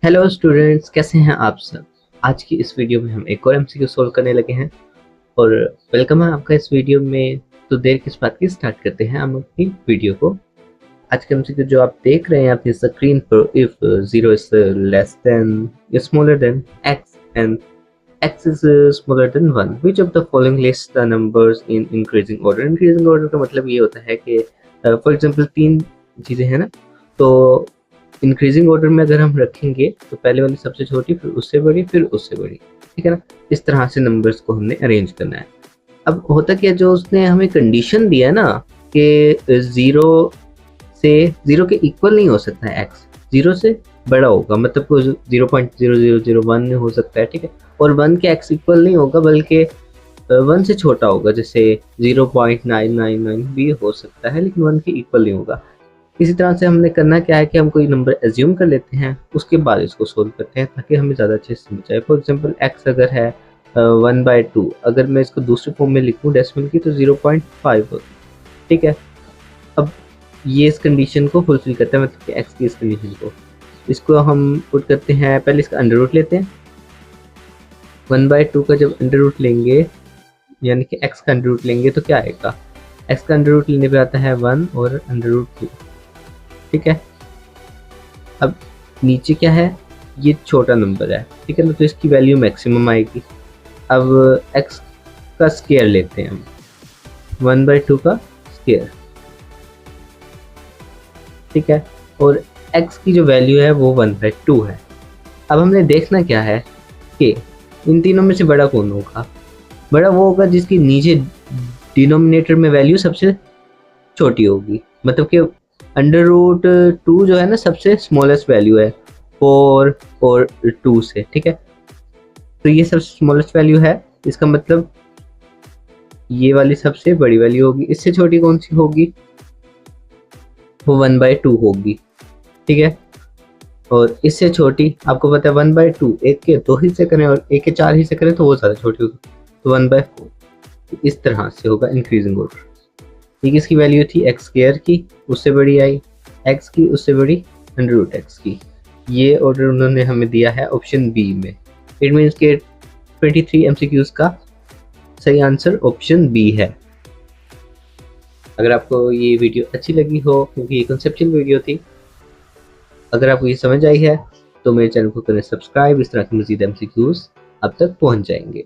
Hello students, कैसे हैं आप सब। आज की इस वीडियो में हम एक और एमसीक्यू सोल्व करने लगे हैं और वेलकम है आपका इस वीडियो में। तो देर किस बात की, स्टार्ट करते हैं हम अपनी वीडियो को। आज का एमसीक्यू जो आप देख रहे हैं अपनी स्क्रीन पर, if 0 is less than smaller than x and x is smaller than 1, which of the following lists the numbers in increasing order। Increasing order का मतलब ये होता है कि फॉर एग्जांपल तीन चीज़ें हैं ना, तो इंक्रीजिंग ऑर्डर में अगर हम रखेंगे तो पहले वाली सबसे छोटी, फिर उससे बड़ी, फिर उससे बड़ी, ठीक है ना। इस तरह से नंबर्स को हमने अरेंज करना है। अब होता क्या, जो उसने हमें कंडीशन दिया ना कि जीरो के इक्वल नहीं हो सकता है एक्स, जीरो से बड़ा होगा, मतलब को 0.0001 में हो सकता है, ठीक है। और 1 के एक्स इक्वल नहीं होगा, बल्कि 1 से छोटा होगा, जैसे 0.999 भी हो सकता है, लेकिन 1 के इक्वल नहीं होगा। इसी तरह से हमने करना क्या है कि हम कोई नंबर एज्यूम कर लेते हैं, उसके बाद इसको सोल्व करते हैं ताकि हमें ज़्यादा अच्छे से समझ आए। फॉर एग्जांपल एक्स अगर है 1/2, अगर मैं इसको दूसरे फॉर्म में लिखूँ डेसिमल की, तो 0.5 होगी, ठीक है। अब ये इस कंडीशन को फुलफिल करता है, मतलब कि एक्स की इस कंडीशन को, इसको हम पुट करते हैं। पहले इसका अंडर रूट लेते हैं। 1/2 का जब अंडर रूट लेंगे, यानी कि एक्स का अंडर रूट लेंगे, तो क्या आएगा, एक्स का अंडर रूट लेने पे आता है 1 और अंडर रूट 2, ठीक है। अब नीचे क्या है, ये छोटा नंबर है, ठीक है ना, तो इसकी वैल्यू मैक्सिमम आएगी। अब x का स्क्वायर लेते हैं हम, 1/2 का स्क्वायर, ठीक है। और x की जो वैल्यू है वो 1/2 है। अब हमने देखना क्या है कि इन तीनों में से बड़ा कौन होगा। बड़ा वो होगा जिसकी नीचे डिनोमिनेटर में वैल्यू सबसे छोटी होगी, मतलब कि अंडर रूट 2 जो है ना, सबसे स्मॉलेस्ट वैल्यू है 4 और 2 से, ठीक है। तो ये सबसे स्मॉलेस्ट वैल्यू है, इसका मतलब ये वाली सबसे बड़ी वैल्यू होगी। इससे छोटी कौन सी होगी, वो 1/2 होगी, ठीक है। और इससे छोटी आपको पता है 1/2, एक के 2 हिस्से करें और एक के 4 हिस्से करें तो वो ज़्यादा छोटी होगी, तो 1/4। इस तरह से होगा इंक्रीजिंग ऑर्डर। ठीक, इसकी वैल्यू थी एक्स स्क्वायर की, उससे बड़ी आई एक्स की, उससे बड़ी अंडर रूट एक्स की। ये ऑर्डर उन्होंने हमें दिया है ऑप्शन बी में। इट मीन्स के 23 एमसीक्यूज का सही आंसर ऑप्शन बी है। अगर आपको ये वीडियो अच्छी लगी हो, क्योंकि ये कंसेप्चुअल वीडियो थी, अगर आपको ये समझ आई है तो मेरे चैनल को करें सब्सक्राइब। इस तरह के मजीद एमसीक्यूज आप तक पहुंच जाएंगे।